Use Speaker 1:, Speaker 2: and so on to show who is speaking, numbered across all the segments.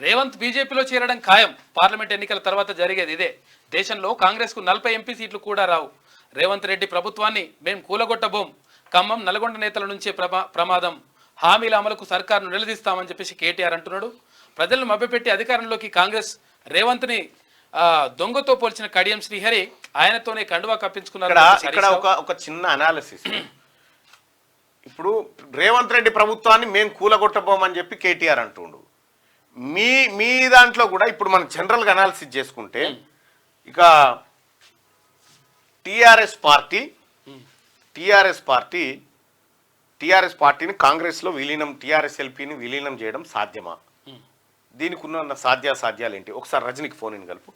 Speaker 1: రేవంత్ బీజేపీలో చేరడం ఖాయం. పార్లమెంట్ ఎన్నికల తర్వాత జరిగేది ఇదే. దేశంలో కాంగ్రెస్కు 40 ఎంపీ సీట్లు కూడా రావు. రేవంత్ రెడ్డి ప్రభుత్వాన్ని మేం కూలగొట్టబోం. ఖమ్మం నల్గొండ నేతల నుంచే ప్రమాదం. హామీల అమలుకు సర్కారును నిలదీస్తామని చెప్పేసి కేటీఆర్ అంటున్నాడు. ప్రజలను మభ్యపెట్టి అధికారంలోకి కాంగ్రెస్ రేవంత్ని దొంగతో పోల్చిన కడియం శ్రీహరి ఆయనతోనే కండువా కప్పించుకున్నారు.
Speaker 2: ఇక్కడ ఒక చిన్న అనాలిసిస్. ఇప్పుడు రేవంత్ రెడ్డి ప్రభుత్వాన్ని మేము కూలగొట్టబోమని చెప్పి కేటీఆర్ అంటుండు. మీ దాంట్లో కూడా ఇప్పుడు మనం జనరల్గా అనాలిసిస్ చేసుకుంటే ఇక టీఆర్ఎస్ పార్టీని కాంగ్రెస్లో విలీనం, టీఆర్ఎస్ ఎల్పీని విలీనం చేయడం సాధ్యమా? దీనికి ఉన్న సాధ్యాసాధ్యాలు ఏంటి? ఒకసారి రజనీకి ఫోన్ ఇన్ కలుపు.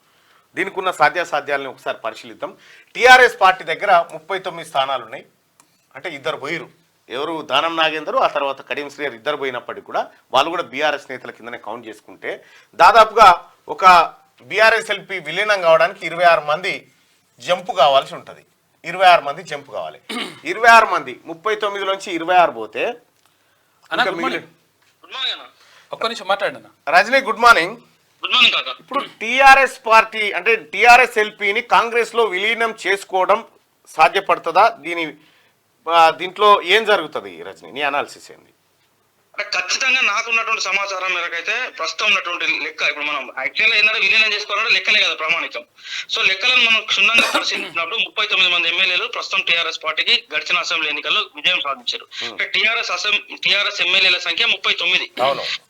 Speaker 2: దీనికి ఉన్న సాధ్యాసాధ్యాలని ఒకసారి పరిశీలిద్దాం. టీఆర్ఎస్ పార్టీ దగ్గర 39 స్థానాలు ఉన్నాయి. అంటే ఇద్దరు పోయిరు. ఎవరు? దానం నాగేందర్, ఆ తర్వాత కడియం శ్రీహరి ఇద్దరు పోయినప్పటికీ కూడా వాళ్ళు కూడా బీఆర్ఎస్ నేతల కిందనే కౌంట్ చేసుకుంటే దాదాపుగా ఒక బీఆర్ఎస్ ఎల్పీ విలీనం కావడానికి 26 మంది జంపు కావాల్సి ఉంటుంది. 26 మంది జంపు కావాలి. 26 మంది 39లోంచి 26 పోతే
Speaker 1: ఒక్క నిమిషం మాట్లాడండి.
Speaker 2: Rajani good morning. ఇప్పుడు టీఆర్ఎస్ పార్టీ అంటే టీఆర్ఎస్ ఎల్పీని కాంగ్రెస్ లో విలీనం చేసుకోవడం సాధ్యపడుతుందా? దీంట్లో ఏం జరుగుతుంది రజనీ? నీ అనాలిసిస్ ఏంది?
Speaker 3: ఖచ్చితంగా నాకున్నటువంటి సమాచారం మేరకైతే ప్రస్తుతం ఉన్నటువంటి లెక్క, ఇప్పుడు మనం యాక్చువల్గా ఏంటంటే విలీనం చేసుకోవాలంటే లెక్కలే కదా ప్రామాణికం. సో లెక్కలను మనం క్షుణ్ణంగా పరిశీలించినప్పుడు 39 మంది ఎమ్మెల్యేలు ప్రస్తుతం టీఆర్ఎస్ పార్టీకి గడిచిన అసెంబ్లీ ఎన్నికల్లో విజయం సాధించారు. అంటే టీఆర్ఎస్ ఎమ్మెల్యేల సంఖ్య 39.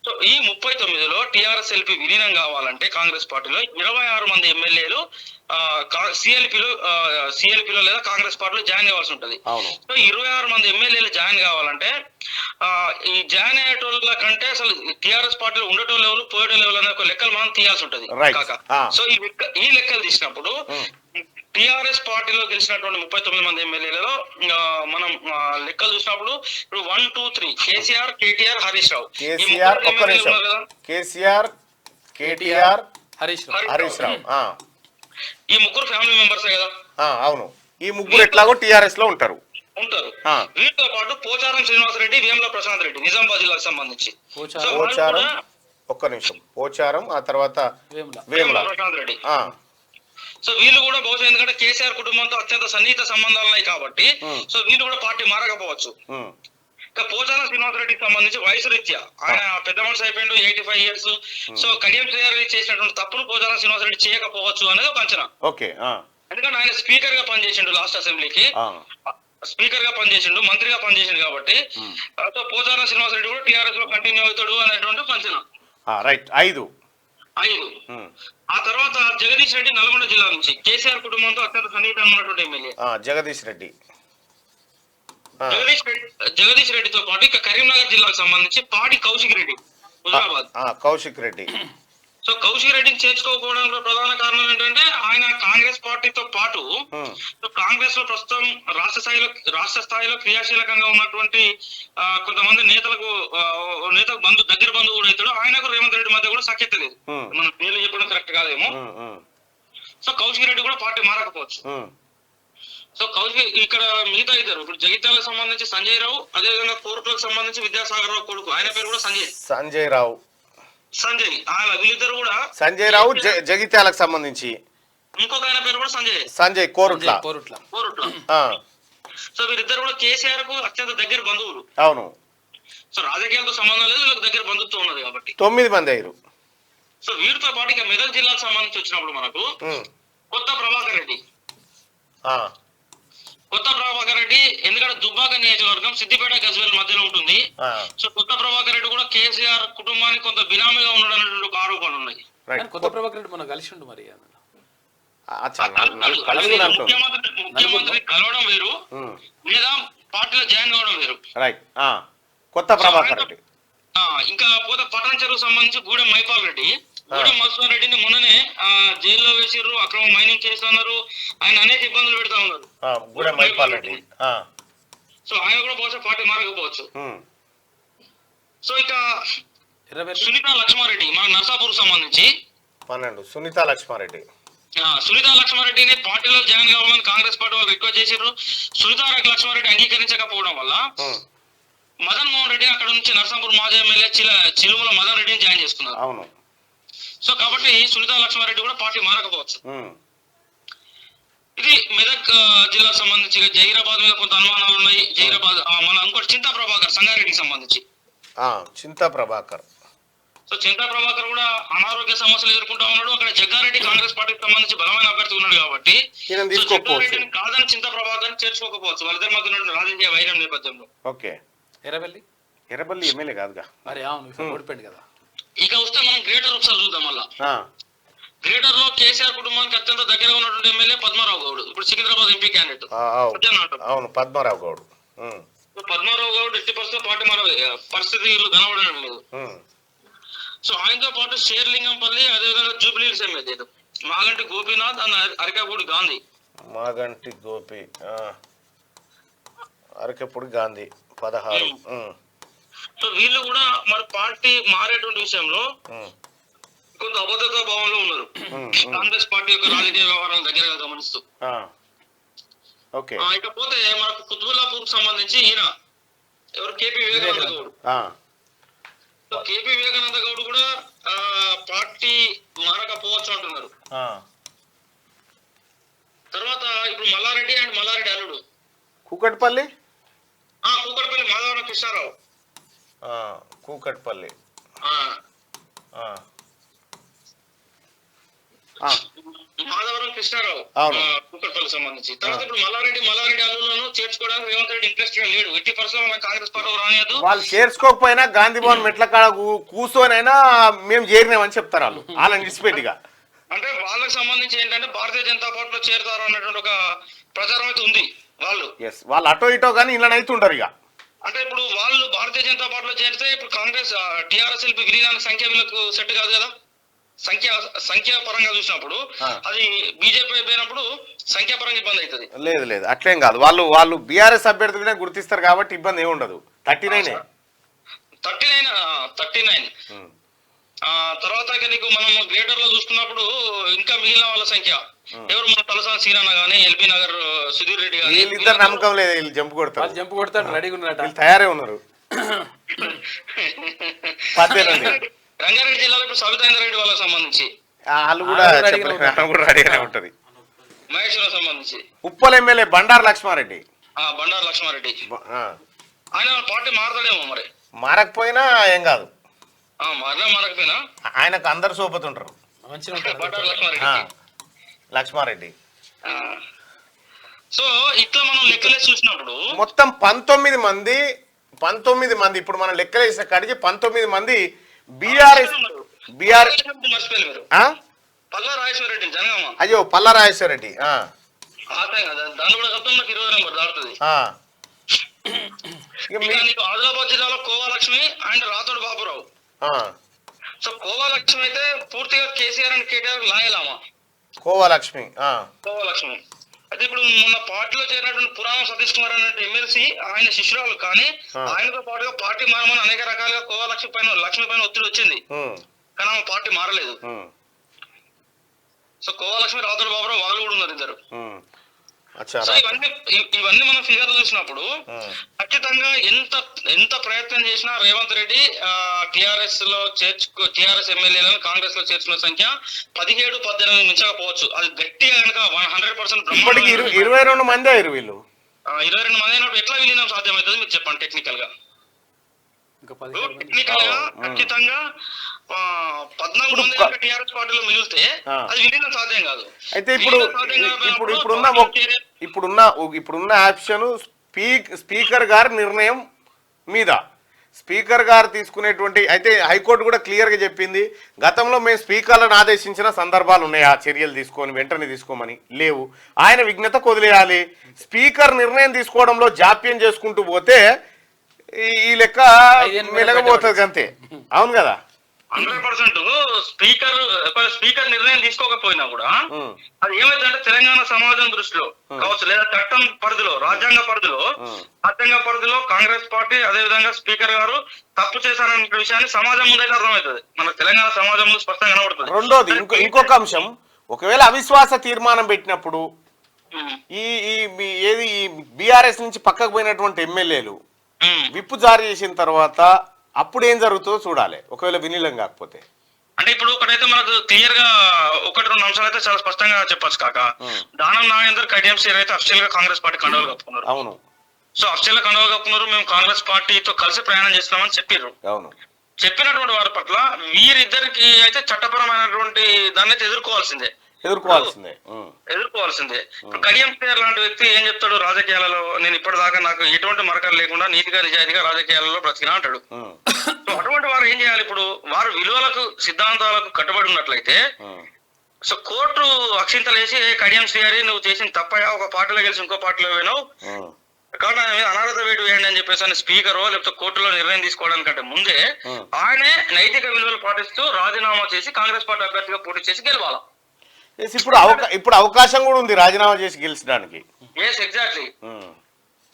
Speaker 3: సో ఈ 39లో టీఆర్ఎస్ ఎల్పీ విలీనం కావాలంటే కాంగ్రెస్ పార్టీలో 26 మంది ఎమ్మెల్యేలు సిఎల్పిలో లేదా కాంగ్రెస్ పార్టీలో జాయిన్ కావాల్సి ఉంటుంది. సో 26 మంది ఎమ్మెల్యేలు జాయిన్ కావాలంటే ఈ జాయిన్ అయ్యేటోళ్ళ కంటే అసలు టీఆర్ఎస్ పార్టీలో ఉండేటోళ్ళు ఎవరు, పోయేటోళ్ళు ఎవరు అనే ఒక లెక్కలు మనం తీయాల్సి ఉంటుంది కాక. సో ఈ లెక్కలు తీసినప్పుడు టీఆర్ఎస్ పార్టీలో గెలిచినటువంటి 39 మంది ఎమ్మెల్యేలలో మనం లెక్కలు చూసినప్పుడు ఇప్పుడు 1, 2, 3 కేసీఆర్, కేటీఆర్, హరీష్ రావు. ఈ ముగ్గురు ఫ్యామిలీ మెంబర్స్ కదా.
Speaker 2: అవును, ఈ ముగ్గురు ఎట్లాగో టీఆర్ఎస్ లో ఉంటారు.
Speaker 3: వీటితో పాటు పోచారం శ్రీనివాసరెడ్డి, వేముల ప్రశాంత్ రెడ్డి నిజామాబాద్ జిల్లాకు సంబంధించి.
Speaker 2: ఒక్క నిమిషం. పోచారం, ఆ తర్వాత వేముల
Speaker 3: ప్రశాంత్ రెడ్డి. సో వీళ్ళు కూడా బహుశా ఎందుకంటే కేసీఆర్ కుటుంబంతో అత్యంత సన్నిహిత సంబంధాలు ఉన్నాయి కాబట్టి సో వీళ్ళు కూడా పార్టీ మారకపోవచ్చు. ఇక పోచారం శ్రీనివాసరెడ్డికి సంబంధించి వయసు రీత్యా ఆయన పెద్ద మనిషి అయిపోయిండు, 85 years. సో కడియం శ్రీహరి చేసినటువంటి తప్పులు పోచారం శ్రీనివాసరెడ్డి చేయకపోవచ్చు అనేది ఒక అంచనా. ఎందుకంటే ఆయన స్పీకర్ గా పనిచేసిండు, లాస్ట్ అసెంబ్లీకి స్పీకర్ గా పనిచేసిండు, మంత్రిగా పనిచేసిండు కాబట్టి సో పోచారం శ్రీనివాసరెడ్డి కూడా టీఆర్ఎస్ లో కంటిన్యూ అవుతాడు అనేటువంటి ఒక అంచనా. 5. ఆ తర్వాత జగదీష్ రెడ్డి నల్గొండ జిల్లా నుంచి కేసీఆర్ కుటుంబంతో అత్యంత సన్నిహితంగా ఉన్నటువంటి ఎమ్మెల్యే
Speaker 2: జగదీష్
Speaker 3: రెడ్డితో పాటు ఇక కరీంనగర్ జిల్లాకు సంబంధించి పాటి కౌశిక్ రెడ్డి, హుజరాబాద్. సో కౌశిక్ రెడ్డిని చేర్చుకోకపోవడంలో ప్రధాన కారణం ఏంటంటే ఆయన కాంగ్రెస్ పార్టీతో పాటు కాంగ్రెస్ లో ప్రస్తుతం రాష్ట్ర స్థాయిలో క్రియాశీలకంగా ఉన్నటువంటి కొంతమంది నేతలకు దగ్గర బంధువు కూడా అవుతాడు. ఆయనకు రేవంత్ రెడ్డి మధ్య కూడా సఖ్యత లేదు. మన పేర్లు చెప్పడం కరెక్ట్ కాదేమో. సో కౌశిక్ రెడ్డి కూడా పార్టీ మారకపోవచ్చు. సో కౌశిక్ ఇక్కడ మిగతా ఇద్దరు ఇప్పుడు జగిత్యాలకు సంబంధించి సంజయ్ రావు, అదేవిధంగా కోరుట్లకు సంబంధించి విద్యాసాగర్ రావు కొడుకు, ఆయన పేరు కూడా సంజయ్ వీళ్ళిద్దరు కూడా
Speaker 2: సంజయ్ రావు జగిత్యాలకు సంబంధించి
Speaker 3: ఇంకొక ఆయన పేరు కూడా
Speaker 2: సంజయ్ కోరుట్ల.
Speaker 3: సో వీరిద్దరు కూడా కేసీఆర్ కు అత్యంత దగ్గర బంధువులు.
Speaker 2: అవును.
Speaker 3: సో రాజకీయాలతో సంబంధం లేదు, వీళ్ళకి దగ్గర బంధుత్వం ఉన్నది కాబట్టి
Speaker 2: 9 మంది అయ్యారు.
Speaker 3: సో వీరితో పాటు ఇక మెదక్ జిల్లాకు సంబంధించి వచ్చినప్పుడు మనకు కొత్త ప్రభాకర్ రెడ్డి ఎందుకంటే దుబ్బాక నియోజకవర్గం సిద్దిపేట గజ్వేల్ మధ్యలో ఉంటుంది. సో కొత్త ప్రభాకర్ రెడ్డి కూడా కేసీఆర్ కుటుంబానికి కొంత బినామీగా ఉండడం అనేటువంటి ఒక ఆరోపణలు ఉన్నాయి.
Speaker 1: కొత్త ప్రభాకర్ రెడ్డి మనం కలిసి ఉండు మరి
Speaker 3: ముఖ్యమంత్రి కలవడం వేరు, లేదా పార్టీలో జాయిన్ కావడం వేరు.
Speaker 2: కొత్త ప్రభాకర్ రెడ్డి.
Speaker 3: ఇంకా పోతే పట్టణ చెరువు సంబంధించి గూడెం మైపాల్ రెడ్డి, గూడెం మధుసూదన్ రెడ్డిని మొన్ననే జైల్లో వేసిర్రు, అక్రమ మైనింగ్ చేస్తున్నారు, ఆయన అనేక ఇబ్బందులు పెడతా ఉన్నారు. సో ఆయన కూడా బహుశా పార్టీ మారకపోవచ్చు. సో ఇక సునీత లక్ష్మారెడ్డి మన నర్సాపూర్ సంబంధించి
Speaker 2: 12 సునీత
Speaker 3: లక్ష్మారెడ్డిని పార్టీలో జాయిన్ కావాలని కాంగ్రెస్ పార్టీ వాళ్ళు రిక్వెస్ట్ చేశారు. సునీత లక్ష్మారెడ్డి అంగీకరించకపోవడం వల్ల మదన్ మోహన్ రెడ్డి అక్కడ నుంచి నర్సాపూర్ మాజీ ఎమ్మెల్యే చిలుముల మదన్ రెడ్డిని జాయిన్ చేసుకున్నారు. సో కాబట్టి సునీతా లక్ష్మారెడ్డి కూడా పార్టీ మారకపోవచ్చు.
Speaker 2: ఉమ్.
Speaker 3: ఇది మెదక్ జిల్లాకు సంబంధించి జహీరాబాద్ మీద కొంత అనుమానాలు ఉన్నాయి. జహీరాబాద్ మన ఇంకోటి చింతా ప్రభాకర్ సంగారెడ్డికి సంబంధించి.
Speaker 2: చింతా ప్రభాకర్.
Speaker 3: సో చింతా ప్రభాకర్ కూడా అనారోగ్య సమస్యలు ఎదుర్కొంటా ఉన్నాడు. అక్కడ జగ్గారెడ్డి కాంగ్రెస్ పార్టీకి సంబంధించి బలమైన అభ్యర్థి ఉన్నాడు కాబట్టి జగ్గారెడ్డిని కాదని చింతా ప్రభాకర్ చేర్చుకోకపోవచ్చు. వాళ్ళిద్దరి మధ్య ఉన్న రాజకీయ వైరం నేపథ్యంలో.
Speaker 2: ఓకే.
Speaker 1: ఎర్రబెల్లి
Speaker 2: ఎమ్మెల్యే కాదుగా
Speaker 1: మరి అవును ఓడిపోయింది కదా.
Speaker 3: ఇక వస్తే మనం గ్రేటర్ ఒకసారి చూద్దాం. మళ్ళా గ్రేటర్ లో కేసీఆర్ కుటుంబానికి అత్యంత దగ్గర ఉన్నటువంటి ఎమ్మెల్యే పద్మారావు గౌడ్, ఇప్పుడు సికింద్రాబాద్ ఎంపీ క్యాండిడేట్.
Speaker 2: అవును, పద్మారావు గౌడ్.
Speaker 3: పద్మారావు గౌడ్ ఎట్టి పరిస్థితుల్లో పార్టీ మారే పరిస్థితి కనబడడం లేదు. సో ఆయనతో పాటు షేర్లింగంపల్లి, అదేవిధంగా Jubilee Hills MLA Maganti Gopinath and Arikapudi Gandhi.
Speaker 2: Maganti Gopi, Arikapudi Gandhi 16.
Speaker 3: So వీళ్ళు కూడా మరి పార్టీ మారేటువంటి విషయంలో కొంత అబద్ధత భావంలో ఉన్నారు. కాంగ్రెస్ పార్టీ యొక్క రాజకీయ వ్యవహారాలను దగ్గరగా గమనిస్తూ. ఇకపోతే మనకు కుతుబుల్లాపూర్ సంబంధించి ఈయన ఎవరు KP Vivekananda Goud. So KP Vivekananda Goud కూడా పార్టీ మారకపోవచ్చు అంటున్నారు. తర్వాత ఇప్పుడు మల్లారెడ్డి అండ్ మల్లారెడ్డి అల్లుడు
Speaker 2: కూకట్పల్లి
Speaker 3: మాధవరం కృష్ణారావు.
Speaker 2: కూకట్పల్లి
Speaker 3: మాధవరం కృష్ణారావు కూకట్పల్లి సంబంధించి. తర్వాత ఇప్పుడు మల్లారెడ్డి అల్లులను చేర్చుకోవడానికి రేవంత్ రెడ్డి ఇంట్రెస్ట్ లేడు. ఎట్టి పరిస్థితుల్లో కాంగ్రెస్ పార్టీ రానియదు.
Speaker 2: వాళ్ళు చేర్చుకోకపోయినా గాంధీ భవన్ మెట్ల కాడ కూర్చోనైనా మేము చేరినామని చెప్తారు వాళ్ళు, వాళ్ళని నిలిచిపెట్టిగా.
Speaker 3: అంటే వాళ్ళకి సంబంధించి ఏంటంటే భారతీయ జనతా పార్టీలో చేరుతారు అన్నటువంటి ఒక ప్రచారం అయితే ఉంది.
Speaker 2: వాళ్ళు అటో ఇటో కానీ ఇళ్ళనైతే ఉండరు ఇక.
Speaker 3: అంటే ఇప్పుడు వాళ్ళు భారతీయ జనతా పార్టీలో చేరితే ఇప్పుడు కాంగ్రెస్ టీఆర్ఎస్ఎల్పీ విలీనానికి సంఖ్య వీళ్ళకు సెట్ కాదు కదా. సంఖ్యా పరంగా చూసినప్పుడు అది బీజేపీ అయిపోయినప్పుడు సంఖ్యాపరంగా ఇబ్బంది అవుతుంది.
Speaker 2: లేదు అట్లేం కాదు. వాళ్ళు బీఆర్ఎస్ అభ్యర్థులనే గుర్తిస్తారు కాబట్టి ఇబ్బంది ఏమి ఉండదు. 39.
Speaker 3: తర్వాత నీకు మనం గ్రేటర్ లో చూసుకున్నప్పుడు ఇంకా మిగిలిన వాళ్ళ సంఖ్య ఎవరు, మన తలసాని సీనన్న గానీ, ఎల్బీ నగర్ సుధీర్ రెడ్డి గానీ,
Speaker 2: వీళ్ళిద్దరు నమ్మకం లేదు. వీళ్ళు జంప్ కొడతారు
Speaker 1: రెడీగా ఉన్నారు,
Speaker 2: తయారే ఉన్నారు.
Speaker 3: రంగారెడ్డి జిల్లాలో ఇప్పుడు సబితాందర్ రెడ్డి వాళ్ళకి సంబంధించి
Speaker 2: వాళ్ళు కూడా రెడీగానే ఉంటది.
Speaker 3: మహేశ్వరం సంబంధించి
Speaker 2: ఉప్పల్ ఎమ్మెల్యే బండారు లక్ష్మారెడ్డి.
Speaker 3: ఆయన పార్టీ మారతాడేమో మరి.
Speaker 2: మారకపోయినా ఏం కాదు,
Speaker 3: మారకపోయినా
Speaker 2: ఆయనకు అందరు సోపతుంటారు. లక్ష్మారెడ్డి.
Speaker 3: సో ఇట్లా మనం లెక్కలేసి చూసినప్పుడు
Speaker 2: మొత్తం 19 మంది ఇప్పుడు మనం లెక్కలేసిన కాడికి 19 మంది బీఆర్ఎస్. అయ్యో పల్లా రాజేశ్వర రెడ్డి.
Speaker 3: ఆదిలాబాద్ జిల్లాలో కోవాలక్ష్మి అండ్ రాథోడ్ బాబురావు. సో కోవాలక్ష్మి అయితే పూర్తిగా కేసీఆర్ అండ్ కేటీఆర్ లాయలామా.
Speaker 2: కోవాలక్ష్మి
Speaker 3: అయితే ఇప్పుడు మొన్న పార్టీలో చేరినటువంటి పురాణం సతీష్ కుమార్ అనే ఎమ్మెల్సీ ఆయన శిష్యురాలు, కానీ ఆయనతో పాటుగా పార్టీ మారమని అనేక రకాలుగా కోవాలక్ష్మి పైన ఒత్తిడి వచ్చింది, కానీ ఆమె పార్టీ మారలేదు. సో కోవాలక్ష్మి రాథోడ్ బాబురావు వాళ్ళు కూడా ఉన్నారు ఇద్దరు. సో ఇవన్నీ మనం ఫిగర్ చూసినప్పుడు ఖచ్చితంగా ఎంత ప్రయత్నం చేసినా రేవంత్ రెడ్డి టిఆర్ఎస్ ఎమ్మెల్యేలను కాంగ్రెస్ లో చేర్చిన సంఖ్య 17-18 మించకపోవచ్చు. అది గట్టిగా కనుక 100%
Speaker 2: 22 మంది అయ్యారు వీళ్ళు.
Speaker 3: 22 మంది అయినప్పుడు ఎట్లా విలీనం సాధ్యమవుతుంది మీరు చెప్పండి. టెక్నికల్ గా ఖచ్చితంగా 14 మంది టిఆర్ఎస్ పార్టీలో మిగిలితే అది విలీనం సాధ్యం కాదు.
Speaker 2: అయితే ఇప్పుడున్న ఆప్షన్ స్పీకర్ గారి నిర్ణయం మీద, స్పీకర్ గారు తీసుకునేటువంటి, అయితే హైకోర్టు కూడా క్లియర్ గా చెప్పింది గతంలో మేము స్పీకర్లను ఆదేశించిన సందర్భాలు ఉన్నాయి, ఆ చర్యలు తీసుకొని వెంటనే తీసుకోమని. లేవు, ఆయన విజ్ఞత కొదిలేయాలి. స్పీకర్ నిర్ణయం తీసుకోవడంలో జాప్యం చేసుకుంటూ పోతే ఈ లెక్క మెలగబోతుంది అంతే. అవును కదా.
Speaker 3: 100% స్పీకర్ నిర్ణయం తీసుకోకపోయినా కూడా అది ఏమైందంటే తెలంగాణ సమాజం దృష్టిలో కావచ్చు, లేదా చట్టం పరిధిలో, రాజ్యాంగ పరిధిలో కాంగ్రెస్ పార్టీ అదేవిధంగా స్పీకర్ గారు తప్పు చేశారనే విషయాన్ని సమాజం ముందైతే అర్థమవుతుంది. మన తెలంగాణ సమాజం ముందు స్పష్టంగా కనబడుతుంది.
Speaker 2: రెండోది ఇంకొక అంశం, ఒకవేళ అవిశ్వాస తీర్మానం పెట్టినప్పుడు ఏది బీఆర్ఎస్ నుంచి పక్కకు పోయినటువంటి ఎమ్మెల్యేలు విప్పు జారీ చేసిన తర్వాత అప్పుడు ఏం జరుగుతుందో చూడాలి. ఒకవేళ విలీనం కాకపోతే
Speaker 3: అంటే ఇప్పుడు ఒకటైతే మనకు క్లియర్ గా ఒకటి రెండు అంశాలు అయితే చాలా స్పష్టంగా చెప్పొచ్చు కాక. దానం నాగేందర్ కడియం శ్రీహరి అయితే అఫీషియల్ గా కాంగ్రెస్ పార్టీ కండువాలు కప్పుకున్నారు.
Speaker 2: అవును.
Speaker 3: సో అఫీషియల్ గా కండువాలు కప్పుకున్నారు, మేము కాంగ్రెస్ పార్టీతో కలిసి ప్రయాణం చేస్తున్నామని చెప్పారు.
Speaker 2: అవును.
Speaker 3: చెప్పినటువంటి వారి పట్ల వీరిద్దరికి అయితే చట్టపరమైనటువంటి దాన్ని అయితే ఎదుర్కోవాల్సిందే. ఇప్పుడు కడియం శ్రీహరి లాంటి వ్యక్తి ఏం చెప్తాడు, రాజకీయాలలో నేను ఇప్పటిదాకా నాకు ఎటువంటి మరకలు లేకుండా నీతిగా నిజాయితీగా రాజకీయాలలో బ్రతికినా అంటాడు. సో అటువంటి వారు ఏం చేయాలి, ఇప్పుడు వారు విలువలకు సిద్ధాంతాలకు కట్టుబడి ఉన్నట్లయితే సో కోర్టు అక్షింతలేసి కడియం శ్రీహరి నువ్వు చేసిన తప్పయా, ఒక పార్టీలో గెలిచి ఇంకో పార్టీలో పోయినావు కాబట్టి ఆయన మీద అనర్హత వేటు వేయండి అని చెప్పేసి అని స్పీకర్ లేకపోతే కోర్టులో నిర్ణయం తీసుకోవడానికంటే ముందే ఆయనే నైతిక విలువలు పాటిస్తూ రాజీనామా చేసి కాంగ్రెస్ పార్టీ అభ్యర్థిగా పోటీ చేసి గెలవాలి.
Speaker 2: ఇప్పుడు అవకాశం కూడా ఉంది రాజీనామా చేసి గెలిచడానికి.
Speaker 3: ఎస్ ఎగ్జాక్ట్లీ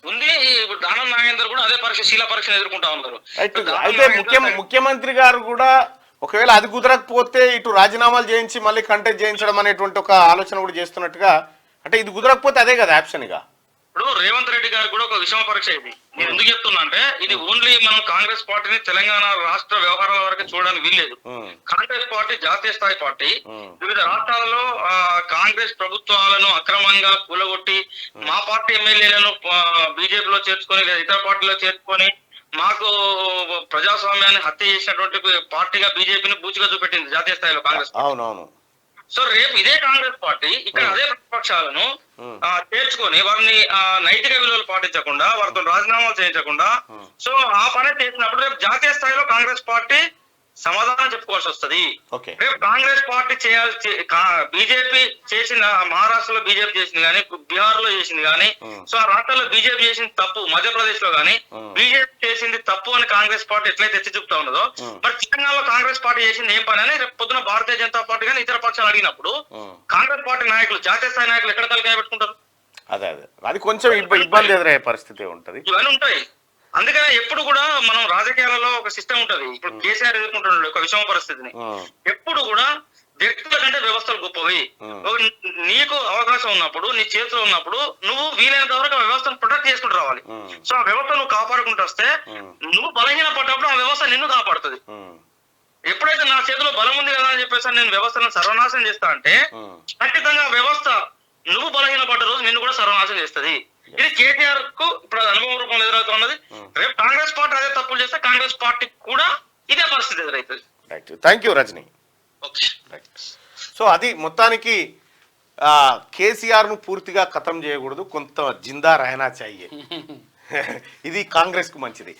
Speaker 3: ఉంది. ఇప్పుడు దానం నాగేందర్ కూడా అదే శీల పరీక్షను ఎదుర్కొంటా ఉన్నారు.
Speaker 2: అయితే ముఖ్యమంత్రి గారు కూడా ఒకవేళ అది కుదరకపోతే ఇటు రాజీనామాలు చేయించి మళ్ళీ కంటెస్ట్ చేయించడం అనేటువంటి ఒక ఆలోచన కూడా చేస్తున్నట్టుగా, అంటే ఇది కుదరకపోతే అదే కదా ఆప్షన్ ఇక.
Speaker 3: ఇప్పుడు రేవంత్ రెడ్డి గారు కూడా ఒక విషమ పరీక్ష ఇది. నేను ఎందుకు చెప్తున్నా అంటే ఇది ఓన్లీ మనం కాంగ్రెస్ పార్టీని తెలంగాణ రాష్ట్ర వ్యవహారాల వరకు చూడడానికి వీల్లేదు. కాంగ్రెస్ పార్టీ జాతీయ స్థాయి పార్టీ. వివిధ రాష్ట్రాలలో కాంగ్రెస్ ప్రభుత్వాలను అక్రమంగా కూలగొట్టి మా పార్టీ ఎమ్మెల్యేలను బీజేపీలో చేర్చుకొని లేదా ఇతర పార్టీలో చేర్చుకొని మాకు ప్రజాస్వామ్యాన్ని హత్య చేసినటువంటి పార్టీగా బీజేపీని బూచిగా చూపెట్టింది జాతీయ స్థాయిలో కాంగ్రెస్.
Speaker 2: అవునవును.
Speaker 3: సో రేపు ఇదే కాంగ్రెస్ పార్టీ ఇక్కడ అదే ప్రతిపక్షాలను చేర్చుకొని వారిని నైతిక విలువలు పాటించకుండా వారితో రాజీనామాలు చేయించకుండా సో ఆ పని చేసినప్పుడు రేపు జాతీయ స్థాయిలో కాంగ్రెస్ పార్టీ సమాధానం చెప్పుకోవాల్సి వస్తుంది. రేపు కాంగ్రెస్ పార్టీ బీజేపీ చేసిన మహారాష్ట్రలో బీజేపీ చేసింది కానీ బీహార్ లో చేసింది కానీ సో ఆ రాష్ట్రాల్లో బీజేపీ చేసింది తప్పు, మధ్యప్రదేశ్ లో కానీ బీజేపీ చేసింది తప్పు అని కాంగ్రెస్ పార్టీ ఎట్లయితే ఎత్తి చూపుతా ఉన్నదో మరి తెలంగాణలో కాంగ్రెస్ పార్టీ చేసింది ఏం పని అని రేపు పొద్దున భారతీయ జనతా పార్టీ కానీ ఇతర పక్షాలు అడిగినప్పుడు కాంగ్రెస్ పార్టీ నాయకులు జాతీయ స్థాయి నాయకులు ఎక్కడ తలకాయ పెట్టుకుంటారు?
Speaker 2: అదే అది కొంచెం ఇబ్బంది ఎదురయ్యే పరిస్థితి ఉంటది.
Speaker 3: ఇవన్నీ ఉంటాయి. అందుకనే ఎప్పుడు కూడా మనం రాజకీయాలలో ఒక సిస్టమ్ ఉంటది. ఇప్పుడు కేసీఆర్ ఎదుర్కొంటున్నాడు ఒక విషమ పరిస్థితిని. ఎప్పుడు కూడా వ్యక్తుల కంటే వ్యవస్థలు గొప్పవి. నీకు అవకాశం ఉన్నప్పుడు నీ చేతిలో ఉన్నప్పుడు నువ్వు వీలైనంత వరకు ఆ వ్యవస్థను ప్రొటెక్ట్ చేసుకుంటూ రావాలి. సో ఆ వ్యవస్థ నువ్వు కాపాడుకుంటూ వస్తే నువ్వు బలహీన పడ్డప్పుడు ఆ వ్యవస్థ నిన్ను కాపాడుతుంది. ఎప్పుడైతే నా చేతిలో బలం ఉంది కదా అని చెప్పేసి నేను వ్యవస్థను సర్వనాశనం చేస్తా అంటే ఖచ్చితంగా వ్యవస్థ నువ్వు బలహీన పడ్డ రోజు నిన్ను కూడా సర్వనాశనం చేస్తుంది. ఇది కేటీఆర్ కు ఇప్పుడు అనుభవం రూపంలో ఎదురవుతున్నది. రేపు కాంగ్రెస్ పార్టీ అదే తప్పులు చేస్తే కాంగ్రెస్ పార్టీ కూడా ఇదే పరిస్థితి ఎదురవుతుంది.
Speaker 2: Thank you Rajani. సో అది మొత్తానికి కేసీఆర్ ను పూర్తిగా ఖతం చేయకూడదు, కొంత జిందా రహనా చాయ్యే. ఇది కాంగ్రెస్ కు మంచిది.